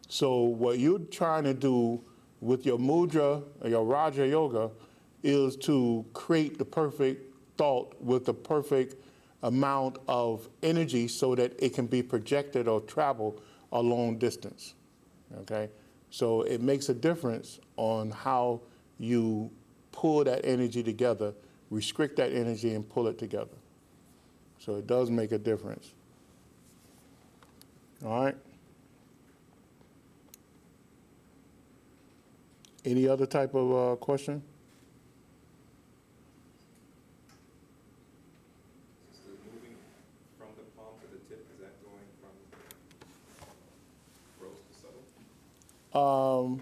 So what you're trying to do with your mudra or your Raja Yoga is to create the perfect thought with the perfect amount of energy so that it can be projected or travel a long distance. Okay, so it makes a difference on how you pull that energy together, restrict that energy, and pull it together. So it does make a difference. All right. Any other type of question? Is the moving from the palm to the tip, is that going from gross to subtle?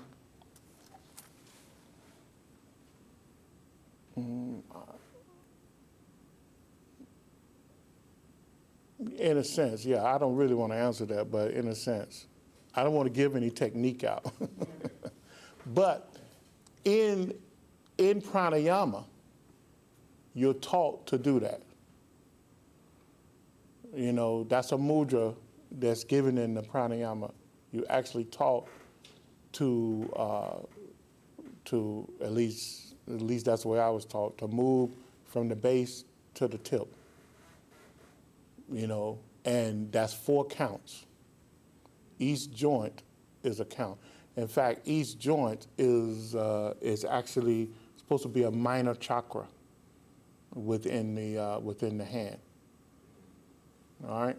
In a sense, yeah. I don't really want to answer that, but in a sense, I don't want to give any technique out. But in pranayama, you're taught to do that. That's a mudra that's given in the pranayama. You're actually taught to at least that's the way I was taught, to move from the base to the tip. And that's 4 counts. Each joint is a count. In fact, each joint is actually supposed to be a minor chakra within the hand. All right.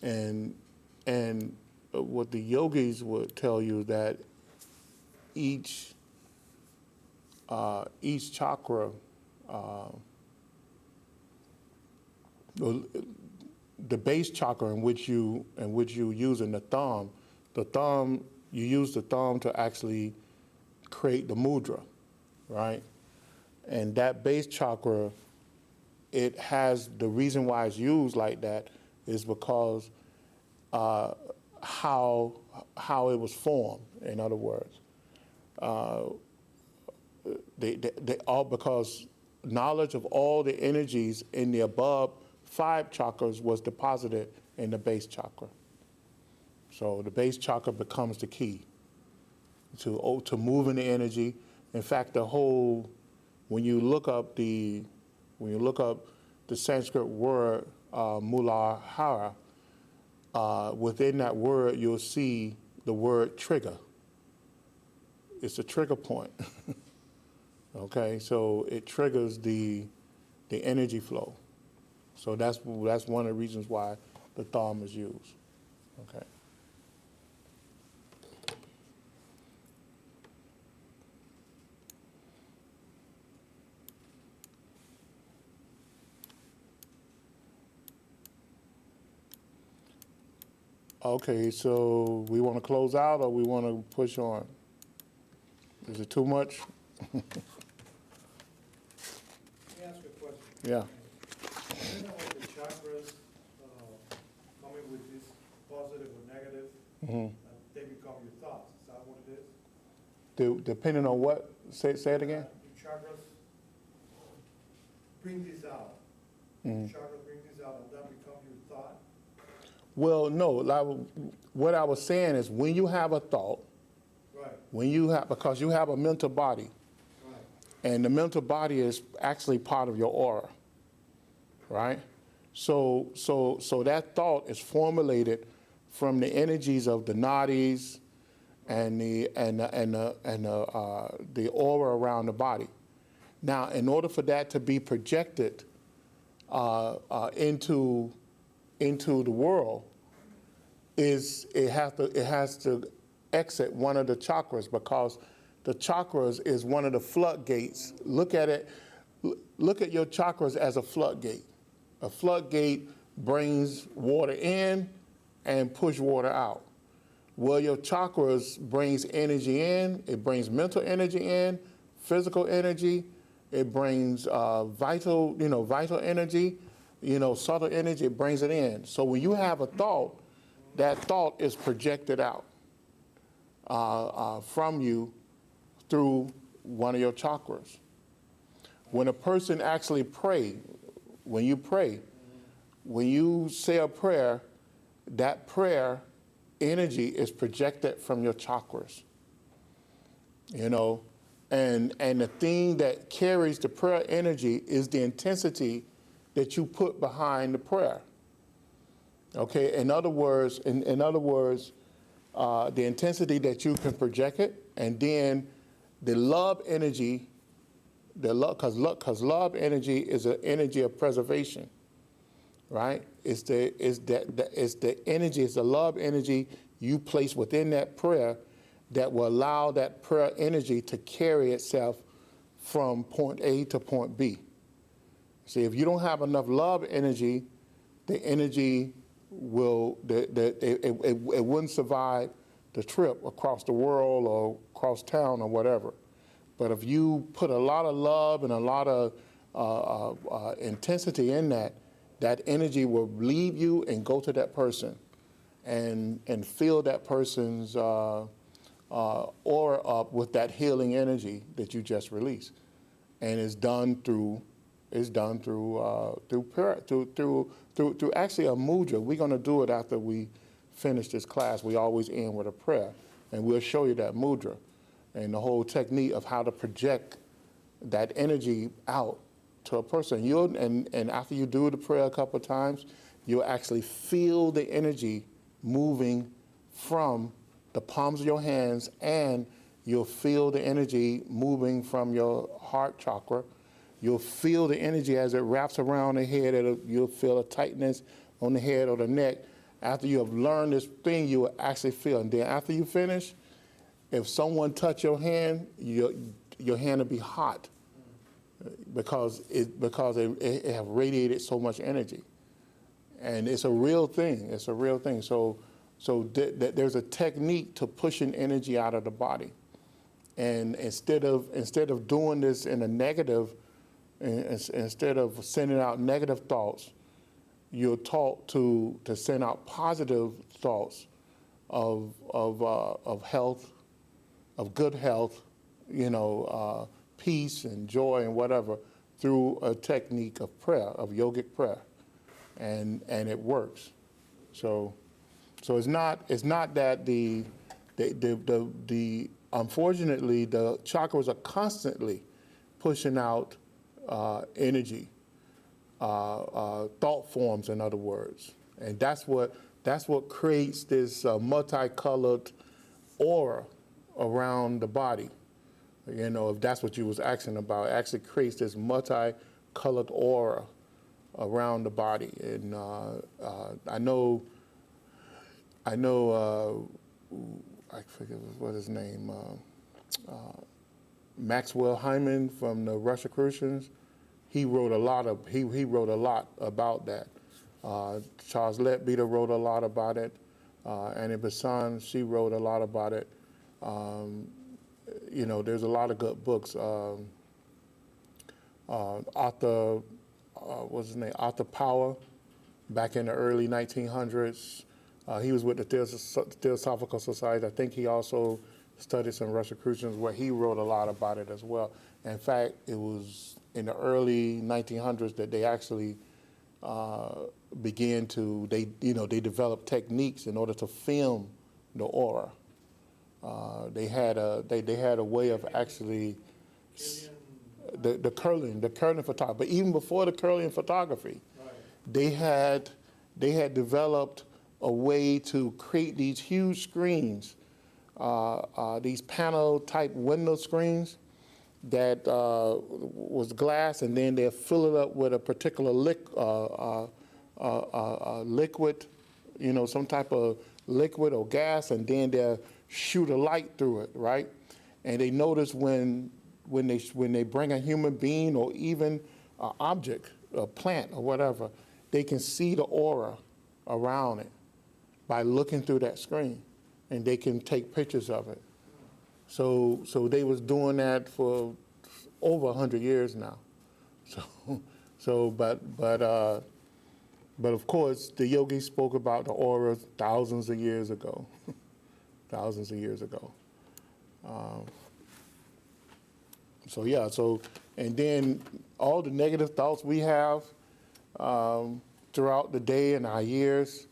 And what the yogis would tell you that each chakra, the base chakra in which you using the thumb, you use the thumb to actually create the mudra, right? And that base chakra, it has, the reason why it's used like that is because how it was formed. In other words, they all, because knowledge of all the energies in the above 5 chakras was deposited in the base chakra. So the base chakra becomes the key to moving the energy. In fact, when you look up the Sanskrit word muladhara, within that word you'll see the word trigger. It's a trigger point. Okay, so it triggers the energy flow. So that's one of the reasons why the thumb is used. Okay. Okay, so we want to close out or we want to push on? Is it too much? Let me ask you a question. Yeah. You know what the chakras, coming with this positive or negative, Mhm. they become your thoughts. Is that what it is? Depending on what, say it again? The chakras bring this out. Mhm. Chakras bring this out, and that becomes your thought. Well, no, what I was saying is when you have a thought, Right, because you have a mental body, right. and the mental body is actually part of your aura, right? So that thought is formulated from the energies of the nadis and the aura around the body. Now, in order for that to be projected into the world, it has to exit one of the chakras, because the chakras is one of the floodgates. Look at your chakras as a floodgate. A floodgate brings water in and push water out. Well, your chakras brings energy in. It brings mental energy in, physical energy. It brings vital energy, subtle energy. It brings it in. So when you have a thought, that thought is projected out from you through one of your chakras. When a person actually when you say a prayer, that prayer energy is projected from your chakras. And the thing that carries the prayer energy is the intensity that you put behind the prayer. Okay, in other words, the intensity that you can project it, and then the love energy, because love energy is an energy of preservation, right? It's the energy, it's the love energy you place within that prayer that will allow that prayer energy to carry itself from point A to point B. See, if you don't have enough love energy, the energy it wouldn't survive the trip across the world or across town or whatever. But if you put a lot of love and a lot of intensity in that energy will leave you and go to that person and fill that person's aura up with that healing energy that you just released. And it's done through prayer, through actually a mudra. We're going to do it after we finish this class. We always end with a prayer, and we'll show you that mudra and the whole technique of how to project that energy out to a person. And after you do the prayer a couple of times, you'll actually feel the energy moving from the palms of your hands, and you'll feel the energy moving from your heart chakra. You'll feel the energy as it wraps around the head. You'll feel a tightness on the head or the neck. After you have learned this thing, you will actually feel. And then after you finish, if someone touch your hand, your hand will be hot because it have radiated so much energy. And it's a real thing. It's a real thing. So there's a technique to pushing energy out of the body. And instead of doing this in a negative, instead of sending out negative thoughts, you're taught to send out positive thoughts of health, of good health, peace and joy and whatever, through a technique of prayer, of yogic prayer, and it works. So it's not that the unfortunately the chakras are constantly pushing out energy, thought forms, in other words, and that's what creates this multicolored aura around the body. If that's what you was asking about, it actually creates this multicolored aura around the body. And I know. I forget what his name. Maxwell Hyman from the Rosicrucians. He wrote a lot about that. Charles Leadbeater wrote a lot about it. Annie Besant, she wrote a lot about it. There's a lot of good books. Arthur what's his name, Arthur Power, back in the early 1900s. He was with the Theosophical Society. I think he also studied some Rosicrucians where he wrote a lot about it as well. In fact, it was in the early 1900s that they actually began to, they developed techniques in order to film the aura. They had a way of actually, the curling photography. But even before the curling photography, Right. they had developed a way to create these huge screens, these panel type window screens that was glass, and then they'll fill it up with a particular liquid, some type of liquid or gas, and then they'll shoot a light through it, right? And they notice when they bring a human being or even an object, a plant or whatever, they can see the aura around it by looking through that screen, and they can take pictures of it. So they was doing that for over 100 years now. But of course, the yogis spoke about the aura thousands of years ago, thousands of years ago. And then all the negative thoughts we have throughout the day and our years,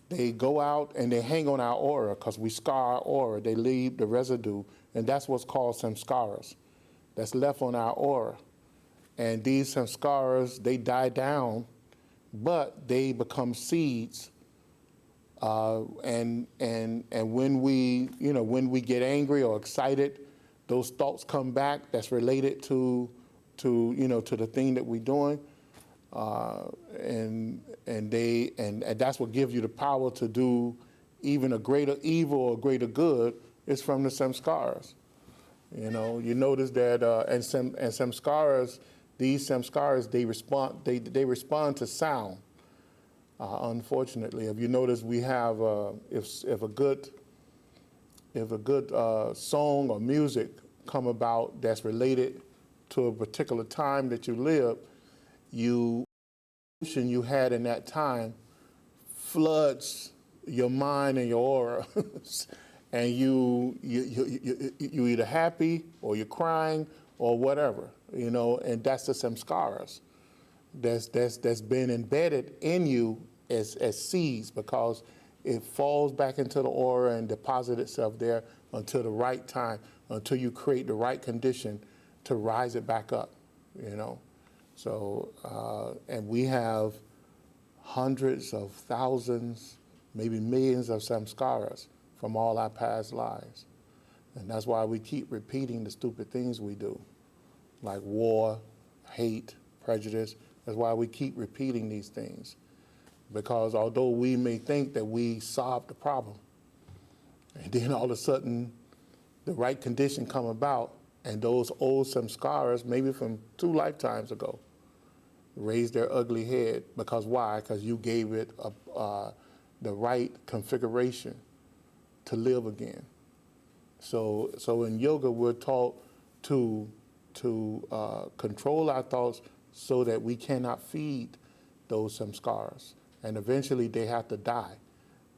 they go out and they hang on our aura because we scar our aura. They leave the residue, and that's what's called samskaras. That's left on our aura. And these samskaras, they die down, but they become seeds. And when we get angry or excited, those thoughts come back. That's related to the thing that we're doing. And that's what gives you the power to do even a greater evil or greater good is from the samskaras. You notice that and samskaras, these samskaras, they respond to sound. Unfortunately, if you notice, we have if a good song or music come about that's related to a particular time that you live, emotion you had in that time floods your mind and your aura, and you either happy or you're crying or whatever, and that's the samskaras that's been embedded in you as seeds, because it falls back into the aura and deposits itself there until the right time, until you create the right condition to rise it back up, So, and we have hundreds of thousands, maybe millions of samskaras from all our past lives. And that's why we keep repeating the stupid things we do, like war, hate, prejudice. That's why we keep repeating these things. Because although we may think that we solved the problem, and then all of a sudden the right condition come about, and those old samskaras, maybe from 2 lifetimes ago, raise their ugly head. Because why? Because you gave it the right configuration to live again. So in yoga, we're taught to control our thoughts so that we cannot feed those samskaras. And eventually they have to die.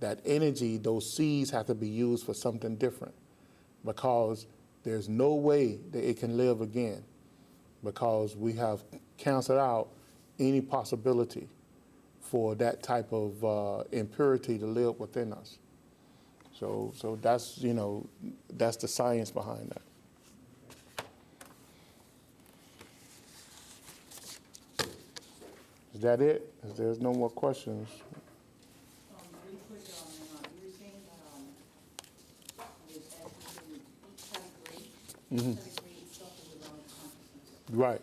That energy, those seeds have to be used for something different, because there's no way that it can live again, because we have canceled out any possibility for that type of impurity to live within us. So that's, that's the science behind that. Is that it? If there's no more questions. Really quick, you were saying that with each category, Mhm. category itself is around consciousness. Right.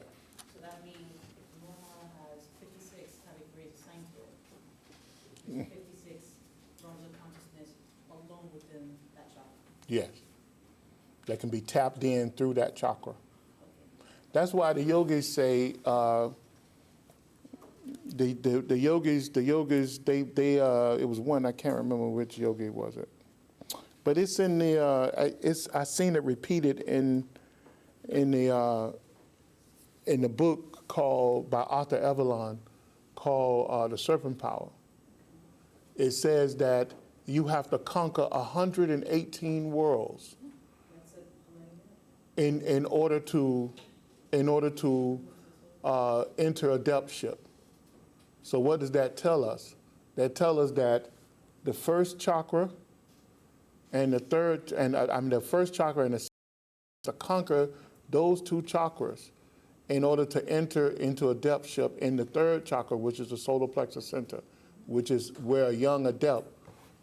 So that means if normal has 56 categories assigned to it, Mm. there's 56 realms of consciousness alone within that chakra. Yes. That can be tapped in through that chakra. Okay. That's why the yogis say, the yogis, it was one, I can't remember which yogi was it. But it's in the, I seen it repeated in the in the book called by Arthur Avalon called The Serpent Power. It says that you have to conquer 118 worlds That's it, in order to enter adeptship. So what does that tell us? That tells us that the first chakra and the third, and the first chakra and the to conquer those two chakras in order to enter into adeptship in the third chakra, which is the solar plexus center, which is where a young adept,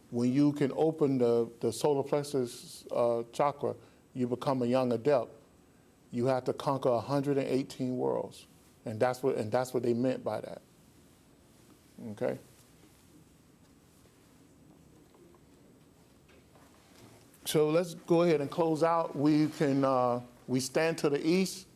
when you can open the solar plexus chakra, you become a young adept. You have to conquer 118 worlds, and that's what they meant by that. Okay. So let's go ahead and close out. We stand to the east.